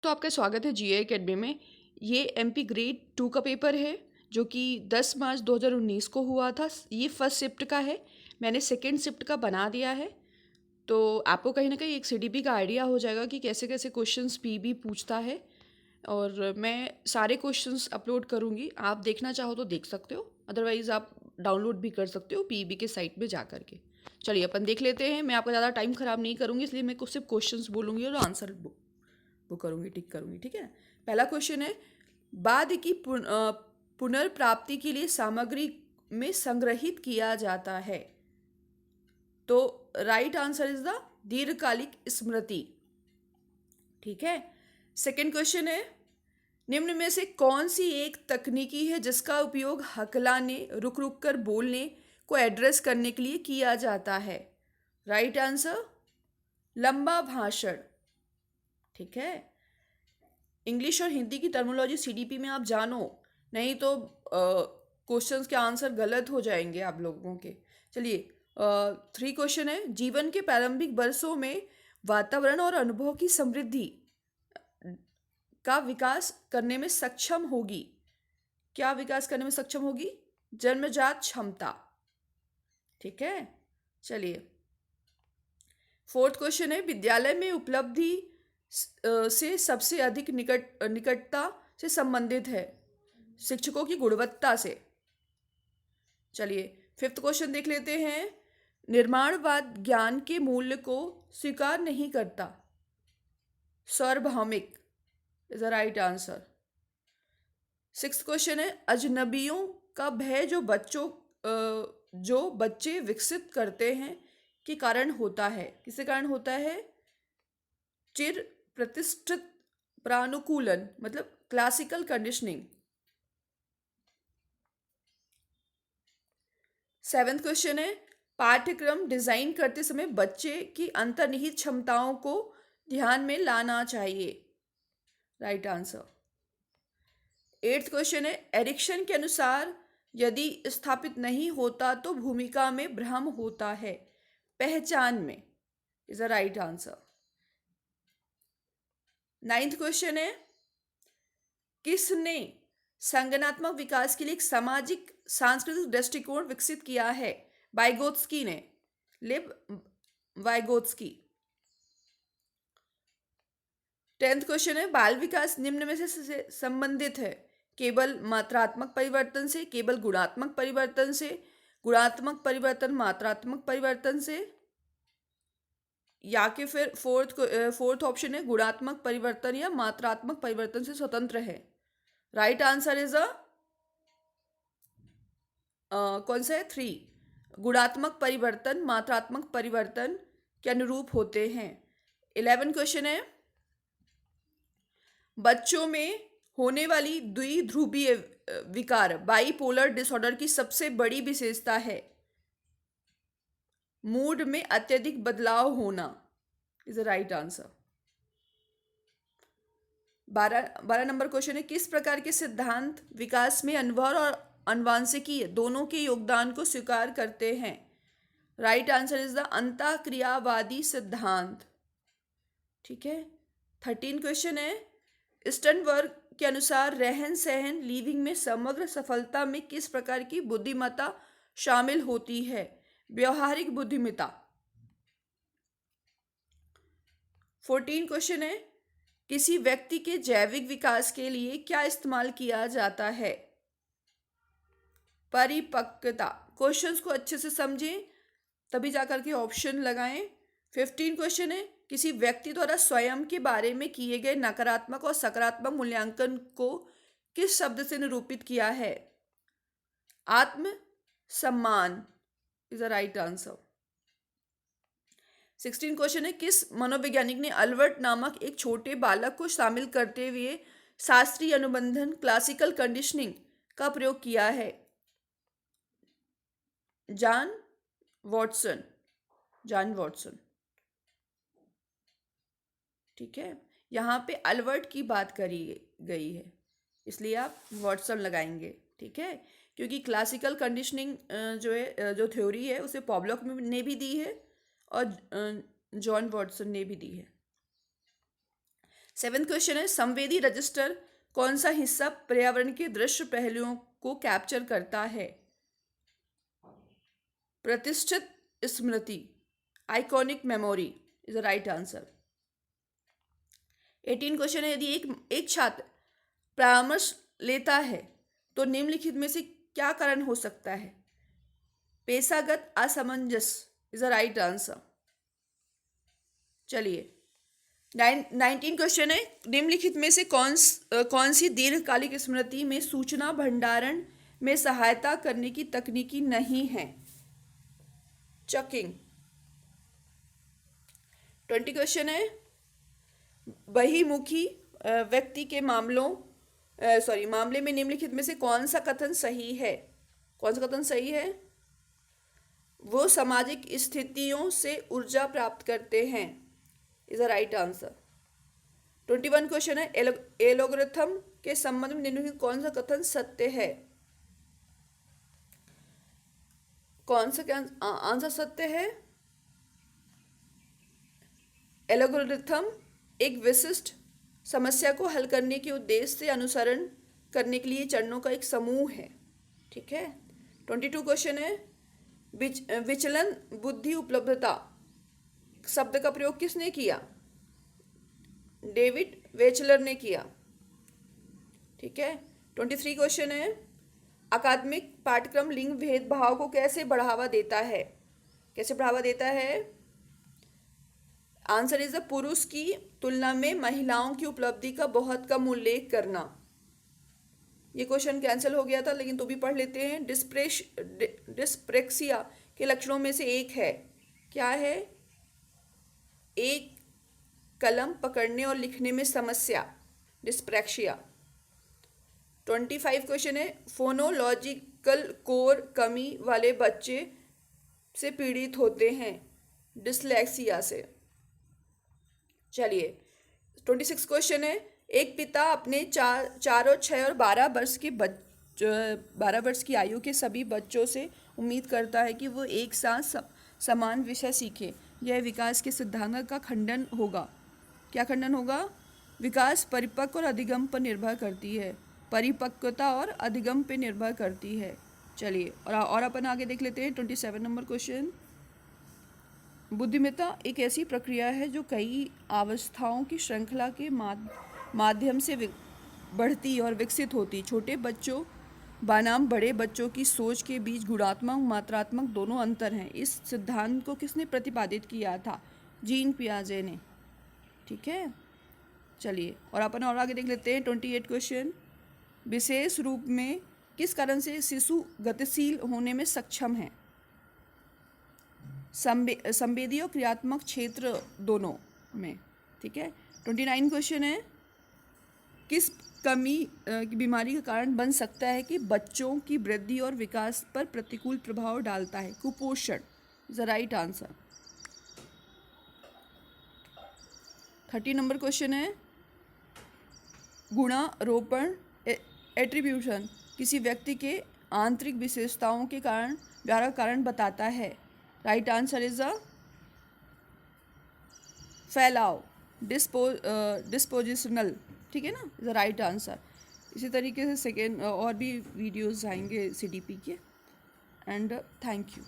दोस्तों, आपका स्वागत है जीए एकेडमी में। ये एमपी ग्रेड 2 का पेपर है जो कि 10 मार्च 2019 को हुआ था। ये फर्स्ट शिफ्ट का है। मैंने सेकेंड शिफ्ट का बना दिया है, तो आपको कहीं ना कहीं एक सीडीपी का आइडिया हो जाएगा कि कैसे कैसे क्वेश्चंस पीबी पूछता है। और मैं सारे क्वेश्चंस अपलोड करूँगी, आप देखना चाहो तो देख सकते हो, अदरवाइज़ आप डाउनलोड भी कर सकते हो पीबी के साइट में जा करके। चलिए अपन देख लेते हैं। मैं आपका ज़्यादा टाइम ख़राब नहीं करूँगी, इसलिए मैं कुछ सिर्फ क्वेश्चंस बोलूँगी और आंसर वो करूँगी, टिक करूँगी। ठीक है। पहला क्वेश्चन है, बाद की पुनर्प्राप्ति के लिए सामग्री में संग्रहित किया जाता है। तो राइट आंसर इज द दीर्घकालिक स्मृति। ठीक है। सेकंड क्वेश्चन है, निम्न में से कौन सी एक तकनीकी है जिसका उपयोग हकलाने, रुक रुक कर बोलने को एड्रेस करने के लिए किया जाता है? राइट आंसर लंबा भाषण। ठीक है। इंग्लिश और हिंदी की टर्मिनोलॉजी सीडीपी में आप जानो, नहीं तो क्वेश्चंस के आंसर गलत हो जाएंगे आप लोगों के। चलिए, थ्री क्वेश्चन है, जीवन के प्रारंभिक वर्षों में वातावरण और अनुभव की समृद्धि का विकास करने में सक्षम होगी। क्या विकास करने में सक्षम होगी? जन्मजात क्षमता। ठीक है। चलिए, फोर्थ क्वेश्चन है, विद्यालय में उपलब्धि से सबसे अधिक निकटता से संबंधित है शिक्षकों की गुणवत्ता से। चलिए, फिफ्थ क्वेश्चन देख लेते हैं, निर्माणवाद ज्ञान के मूल्य को स्वीकार नहीं करता। सार्वभौमिक is the right answer. Sixth question है, अजनबियों का भय जो बच्चे विकसित करते हैं के कारण होता है। किसके कारण होता है? चिर प्रतिष्ठित प्रानुकूलन, मतलब क्लासिकल कंडीशनिंग। सेवेंथ क्वेश्चन है, पाठ्यक्रम डिजाइन करते समय बच्चे की अंतर्निहित क्षमताओं को ध्यान में लाना चाहिए। Right answer. एट्थ क्वेश्चन है, एरिक्सन के अनुसार यदि स्थापित नहीं होता तो भूमिका में भ्रम होता है, पहचान में। Is the right answer. Ninth question है, किसने संगठनात्मक विकास के लिए एक सामाजिक सांस्कृतिक दृष्टिकोण विकसित किया है? वाइगोत्स्की ने, लिव वाइगोत्स्की। टेंथ क्वेश्चन है, बाल विकास निम्न में से संबंधित है? केवल मात्रात्मक परिवर्तन से, केवल गुणात्मक परिवर्तन से, गुणात्मक परिवर्तन मात्रात्मक परिवर्तन से, या कि फिर फोर्थ ऑप्शन है, गुणात्मक परिवर्तन या मात्रात्मक परिवर्तन से स्वतंत्र है। राइट आंसर इज कौन सा है? 3। गुणात्मक परिवर्तन मात्रात्मक परिवर्तन के अनुरूप होते हैं। 11 क्वेश्चन है, बच्चों में होने वाली द्विध्रुवीय विकार बाइपोलर डिसऑर्डर की सबसे बड़ी विशेषता है? मूड में अत्यधिक बदलाव होना is the right answer. 12 number question है, किस प्रकार के सिद्धांत विकास में अनुभव और आनुवंशिकी दोनों के योगदान को स्वीकार करते हैं? राइट आंसर इज द अंतःक्रियावादी सिद्धांत। ठीक है। 13 क्वेश्चन है, स्टर्नबर्ग के अनुसार रहन सहन लिविंग में समग्र सफलता में किस प्रकार की बुद्धिमत्ता शामिल होती है? व्यवहारिक बुद्धिमत्ता। 14 क्वेश्चन है, किसी व्यक्ति के जैविक विकास के लिए क्या इस्तेमाल किया जाता है? परिपक्वता। क्वेश्चंस को अच्छे से समझें तभी जाकर के ऑप्शन लगाएं। 15 क्वेश्चन है, किसी व्यक्ति द्वारा स्वयं के बारे में किए गए नकारात्मक और सकारात्मक मूल्यांकन को किस शब्द से निरूपित किया है? आत्म सम्मान is the right answer. 16 question है, किस मनोवैज्ञानिक ने अल्बर्ट नामक एक छोटे बालक को शामिल करते हुए शास्त्रीय अनुबंधन क्लासिकल कंडीशनिंग का प्रयोग किया है? John Watson. ठीक है। यहाँ पे अल्बर्ट की बात करी गई है, इसलिए आप वॉटसन लगाएंगे। ठीक है, क्योंकि क्लासिकल कंडीशनिंग जो है, जो थ्योरी है, उसे पॉवलोव ने भी दी है और जॉन वॉटसन ने भी दी है। 7th क्वेश्चन है, संवेदी रजिस्टर कौन सा हिस्सा पर्यावरण के दृश्य पहलुओं को कैप्चर करता है? प्रतिष्ठित स्मृति, iconic memory is the right answer. 18 question है, यदि एक छात्र परामर्श लेता है तो निम्नलिखित में से क्या कारण हो सकता है? पेशागत असमंजस इज द राइट आंसर। चलिए 19 क्वेश्चन है, निम्नलिखित में से कौन सी दीर्घकालिक स्मृति में सूचना भंडारण में सहायता करने की तकनीकी नहीं है? चकिंग। 20 क्वेश्चन है, बहिमुखी व्यक्ति के मामले में निम्नलिखित में से कौन सा कथन सही है? कौन सा कथन सही है? वो सामाजिक स्थितियों से ऊर्जा प्राप्त करते हैं is the right answer. 21 question है, एलोगरिथम के संबंध में निम्नलिखित कौन सा कथन सत्य है? कौन सा क्या आंसर सत्य है? एलोगरिथम एक विशिष्ट समस्या को हल करने के उद्देश्य से अनुसरण करने के लिए चरणों का एक समूह है। ठीक है। 22 क्वेश्चन है, विचलन बुद्धि उपलब्धता शब्द का प्रयोग किसने किया? डेविड वेचलर ने किया। ठीक है। 23 क्वेश्चन है, अकादमिक पाठ्यक्रम लिंग भेदभाव को कैसे बढ़ावा देता है? कैसे बढ़ावा देता है? आंसर इज पुरुष की तुलना में महिलाओं की उपलब्धि का बहुत कम उल्लेख करना। ये क्वेश्चन कैंसिल हो गया था, लेकिन तो भी पढ़ लेते हैं। डिस्प्रेक्सिया के लक्षणों में से एक है, क्या है? एक कलम पकड़ने और लिखने में समस्या, डिस्प्रेक्सिया। 25 क्वेश्चन है, फोनोलॉजिकल कोर कमी वाले बच्चे से पीड़ित होते हैं, डिसलेक्सिया से। चलिए 26 क्वेश्चन है, एक पिता अपने 4 और 6 और 12 वर्ष की आयु के सभी बच्चों से उम्मीद करता है कि वो एक साथ समान विषय सीखें। यह विकास के सिद्धांत का खंडन होगा। क्या खंडन होगा? विकास परिपक्व और अधिगम पर निर्भर करती है। परिपक्वता और अधिगम पर निर्भर करती है। चलिए और अपन आगे देख लेते हैं 27 नंबर क्वेश्चन। बुद्धिमत्ता एक ऐसी प्रक्रिया है जो कई अवस्थाओं की श्रृंखला के माध्यम से बढ़ती और विकसित होती। छोटे बच्चों बनाम बड़े बच्चों की सोच के बीच गुणात्मक मात्रात्मक दोनों अंतर हैं। इस सिद्धांत को किसने प्रतिपादित किया था? जीन पियाजे ने। ठीक है। चलिए और अपन और आगे देख लेते हैं 28 क्वेश्चन। विशेष रूप में किस कारण से शिशु गतिशील होने में सक्षम है? संवेदी और क्रियात्मक क्षेत्र दोनों में। ठीक है। 29 क्वेश्चन है, किस कमी की बीमारी का कारण बन सकता है कि बच्चों की वृद्धि और विकास पर प्रतिकूल प्रभाव डालता है? कुपोषण is the right answer. 30 number question है, गुणारोपण एट्रीब्यूशन किसी व्यक्ति के आंतरिक विशेषताओं के कारण बताता है। राइट आंसर इज अ फैलाव, डिस्पोजिशनल। ठीक है ना, इज द राइट आंसर। इसी तरीके से सेकेंड और भी वीडियोस आएंगे CDP के। And thank you.